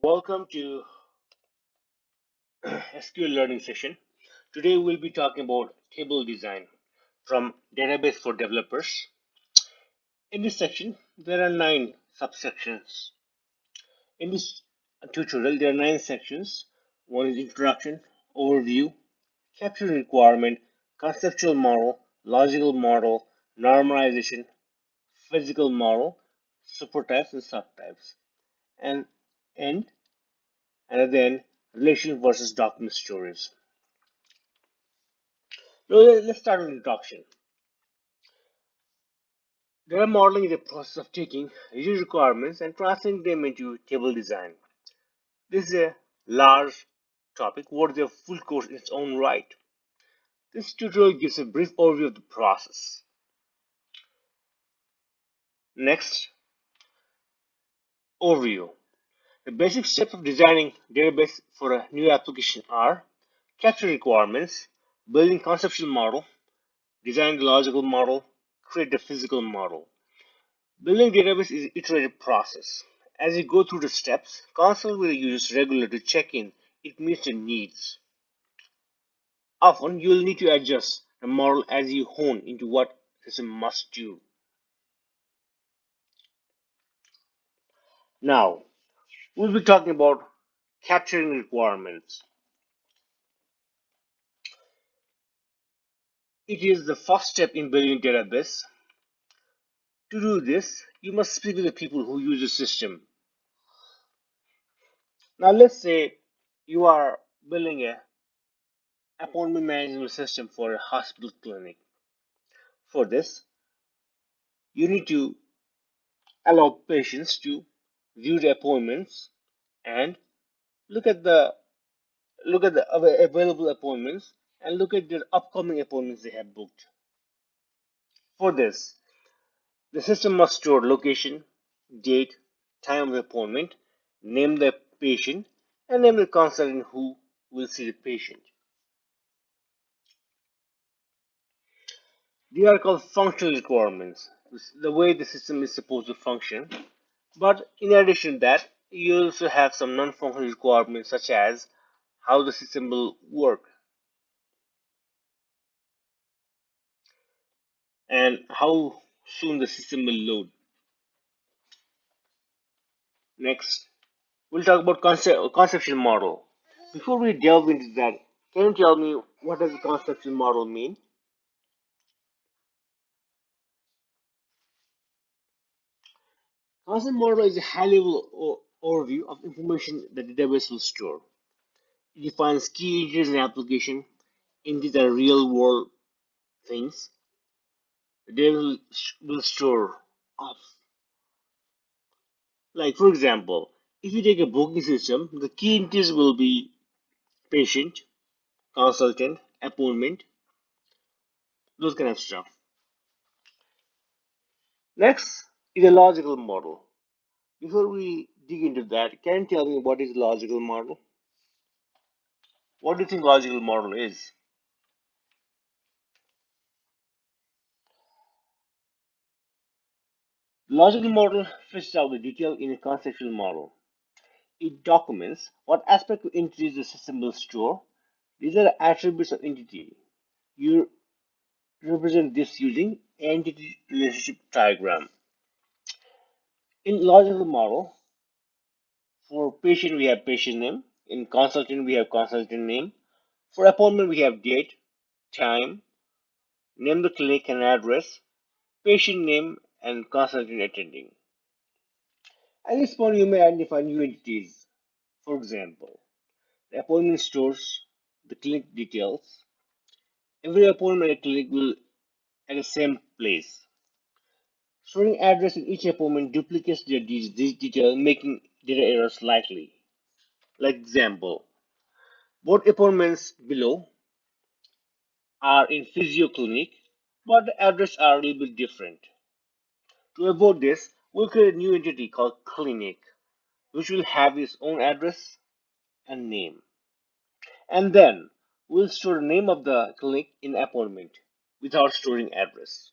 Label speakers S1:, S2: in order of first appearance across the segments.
S1: Welcome to SQL learning session. Today we'll be talking about table design from database for developers. In this section, there are 9 subsections. In this tutorial, there are 9 sections. One is introduction, overview, capture requirement, conceptual model, logical model, normalization, physical model, supertypes and subtypes, and end, and then relation versus document storage. Now, let's start with introduction. Data modeling is a process of taking user requirements and translating them into table design. This is a large topic worthy of full course in its own right. This tutorial gives a brief overview of the process. Next, overview. The basic steps of designing database for a new application are capture requirements, building conceptual model, design the logical model, create the physical model. Building database is an iterative process. As you go through the steps, consult with the users regularly to check in it meets their needs. Often, you will need to adjust the model as you hone into what the system must do. Now, we'll be talking about capturing requirements. It is the first step in building a database. To do this, you must speak with the people who use the system. Now, let's say you are building a appointment management system for a hospital clinic. For this, you need to allow patients to view the appointments and look at the available appointments and look at the upcoming appointments they have booked. For this, the system must store location, date, time of appointment, name the patient, and name the consultant who will see the patient. They are called functional requirements, the way the system is supposed to function. But in addition to that, you also have some non-functional requirements such as how the system will work and how soon the system will load. Next, we'll talk about conceptual model. Before we delve into that, can you tell me what does a conceptual model mean? Concept model is a high-level overview of information that the database will store. It defines key integers in application. Integers are real-world things. The database will store of. Like for example, if you take a booking system, the key integers will be patient, consultant, appointment, those kind of stuff. Next is a logical model. Before we dig into that, can you tell me what is logical model? What do you think logical model is? Logical model fleshes out the detail in a conceptual model. It documents what aspect of entities the system will store. These are the attributes of entity. You represent this using entity relationship diagram. In logical model, for patient we have patient name. In consultant we have consultant name. For appointment we have date, time, name the clinic and address, patient name, and consultant attending. At this point, you may identify new entities. For example, the appointment stores the clinic details. Every appointment at clinic will at the same place. Storing address in each appointment duplicates these details, making data errors likely. Like example, both appointments below are in physio clinic, but the address are a little bit different. To avoid this, we'll create a new entity called clinic, which will have its own address and name. And then we'll store the name of the clinic in appointment without storing address.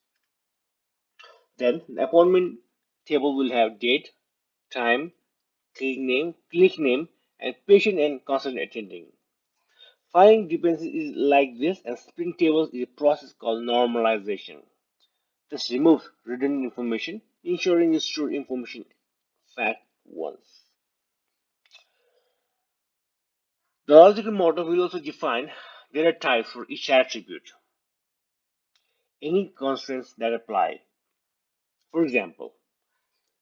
S1: Then the appointment table will have date, time, clinic name, and patient and constant attending. Finding dependencies is like this, and splitting tables is a process called normalization. This removes redundant information, ensuring you store information fact once. The logical model will also define data types for each attribute, any constraints that apply. For example,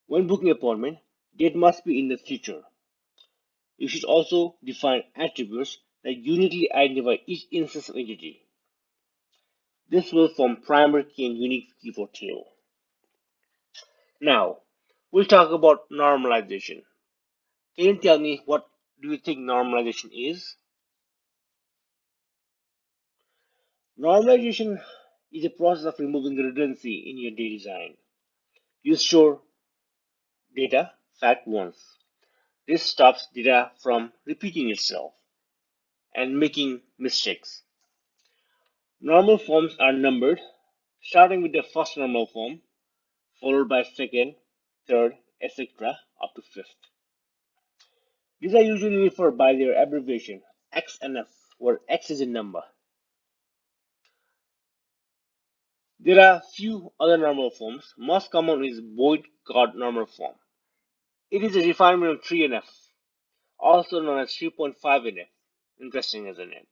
S1: when booking an appointment, date must be in the future. You should also define attributes that uniquely identify each instance of entity. This will form primary key and unique key for table. Now, we'll talk about normalization. Can you tell me what do you think normalization is? Normalization is a process of removing redundancy in your data design. You store data fact once. This stops data from repeating itself and making mistakes. Normal forms are numbered, starting with the first normal form, followed by second, third, etc. up to fifth. These are usually referred by their abbreviation X and F, where X is a number. There are few other normal forms. Most common is Boyd Chord normal form. It is a refinement of 3NF, also known as 3.5NF. Interesting, isn't it?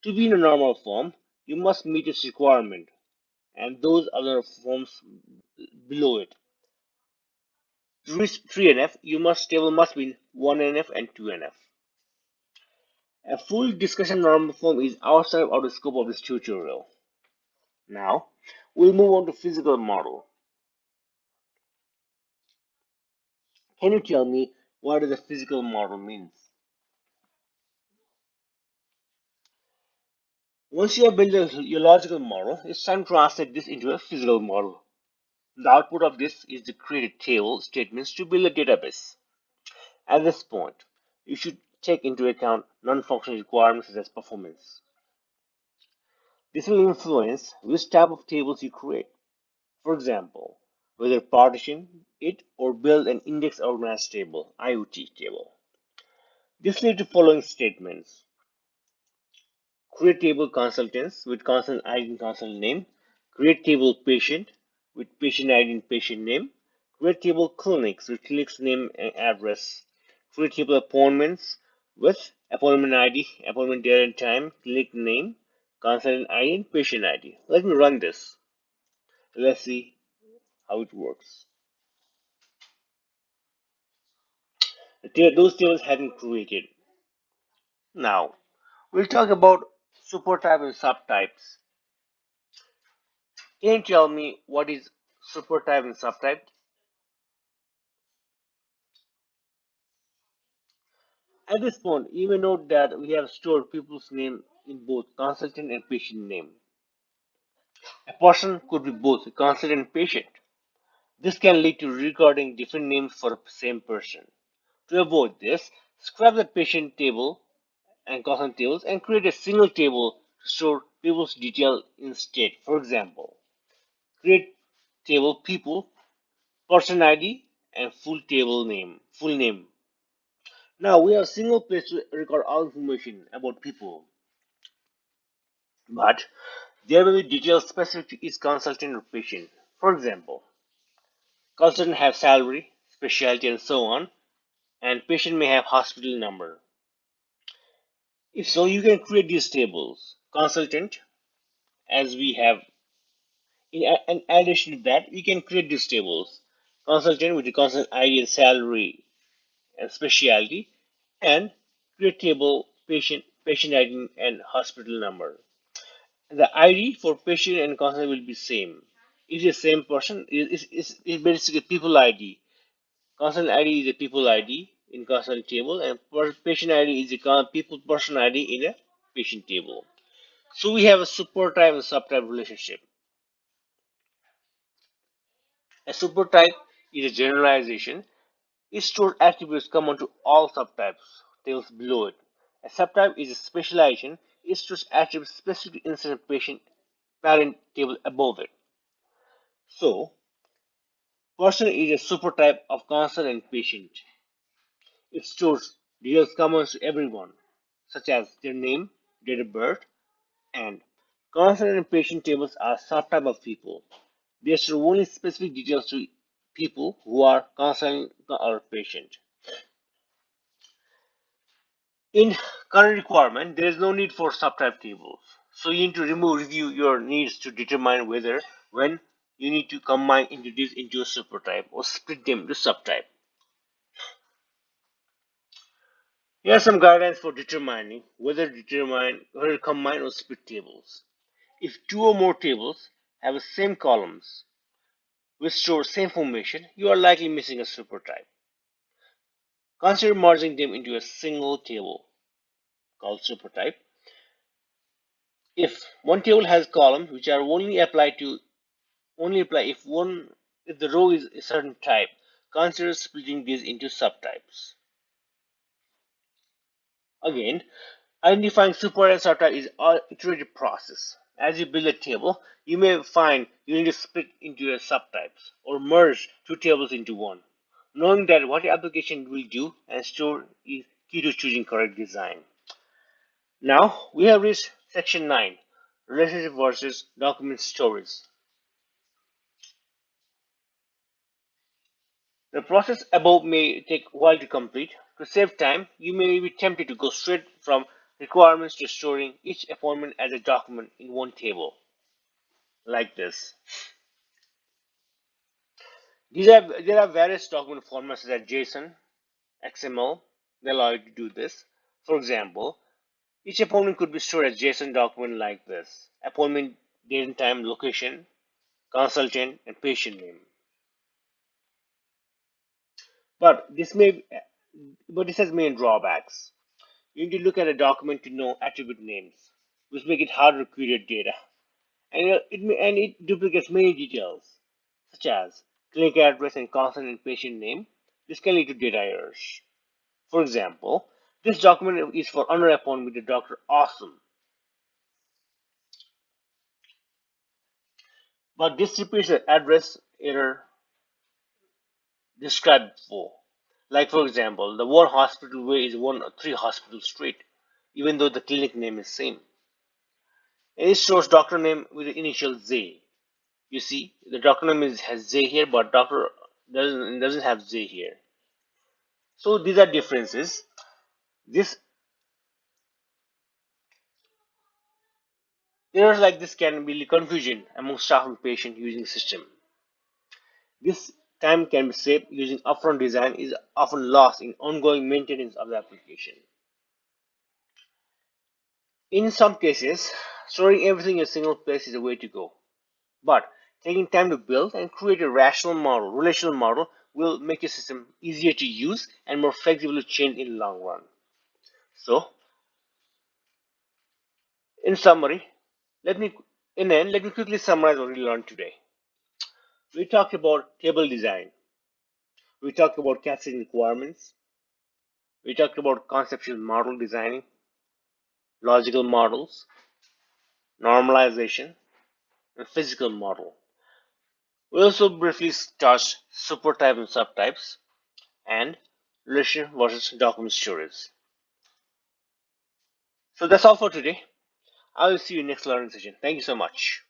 S1: To be in a normal form, you must meet its requirement, and those other forms below it. To reach 3NF, table must be 1NF and 2NF. A full discussion normal form is outside of the scope of this tutorial. Now, we'll move on to physical model. Can you tell me what does a physical model means? Once you have built your logical model, it's time to translate this into a physical model. The output of this is to create a table statements to build a database. At this point, you should take into account non-functional requirements such as performance. This will influence which type of tables you create. For example, whether partition it or build an index organized table, IoT table. This leads to following statements. Create table consultants with consultant ID and consultant name. Create table patient with patient ID and patient name. Create table clinics with clinic's name and address. Create table appointments with appointment ID, appointment date and time, clinic name, consultant ID, and patient ID. Let me run this. Let's see how it works. Those tables have been created. Now, we'll talk about supertype and subtypes. Can you tell me what is supertype and subtype? At this point, you may note that we have stored people's name in both consultant and patient name. A person could be both a consultant and patient. This can lead to recording different names for the same person. To avoid this, scrap the patient table and consultant tables and create a single table to store people's detail instead. For example, create table people, person ID, and full name. Now we have a single place to record all information about people, but there will be details specific to each consultant or patient. For example, consultant have salary, specialty, and so on, and patient may have hospital number. If so, you can create these tables. Consultant, as we have, in addition to that, we can create these tables. Consultant with the consultant ID and salary and specialty, and create table patient ID and hospital number. The ID for patient and consultant will be same. It's the same person. It's basically people ID. Consultant ID is a people ID in consultant table, and patient ID is a people person ID in a patient table. So we have a supertype and subtype relationship. A supertype is a generalization. It stores attributes common to all subtypes, tables below it. A subtype is a specialization. It stores attributes specific to instance of patient parent table above it. So, person is a supertype of constant and patient. It stores details common to everyone, such as their name, date of birth, and constant and patient tables are subtype of people. They store only specific details to people who are constant or patient. In current requirement, there is no need for subtype tables. So you need to review your needs to determine whether when you need to combine entities into a supertype or split them to subtype. Here are some guidelines for determining whether to combine or split tables. If two or more tables have the same columns which store same information, you are likely missing a supertype. Consider merging them into a single table called supertype. If one table has columns which are only apply if the row is a certain type, consider splitting these into subtypes. Again, identifying super and subtype is an iterative process. As you build a table, you may find you need to split into a subtypes or merge two tables into one. Knowing that what your application will do and store is key to choosing correct design. Now we have reached section 9, relationship versus document storage. The process above may take a while to complete. To save time, you may be tempted to go straight from requirements to storing each appointment as a document in one table, like this. There are various document formats such as JSON, XML that allow you to do this. For example, each appointment could be stored as JSON document like this: appointment date and time, location, consultant, and patient name. But this may but this has main drawbacks. You need to look at a document to know attribute names, which make it harder to query data, and it duplicates many details, such as clinic address and consult and patient name. This can lead to data errors. For example, this document is for another appointment with the Dr. Awesome, but this repeats the address error described before. Like for example, the one hospital way is 1 3 Hospital Street, even though the clinic name is same. And it shows doctor name with the initial Z. You see, the doctor name has Z here, but doctor doesn't have Z here. So these are differences. This Errors like this can be confusion among staff and patient using system. This time can be saved using upfront design is often lost in ongoing maintenance of the application. In some cases, storing everything in a single place is a way to go. But taking time to build and create a relational model will make your system easier to use and more flexible to change in the long run. So, in summary, let me let me quickly summarize what we learned today. We talked about table design. We talked about cascading requirements. We talked about conceptual model designing, logical models, normalization, and physical model. We also briefly touched supertypes and subtypes and relation versus document storage. So that's all for today. I will see you next learning session. Thank you so much.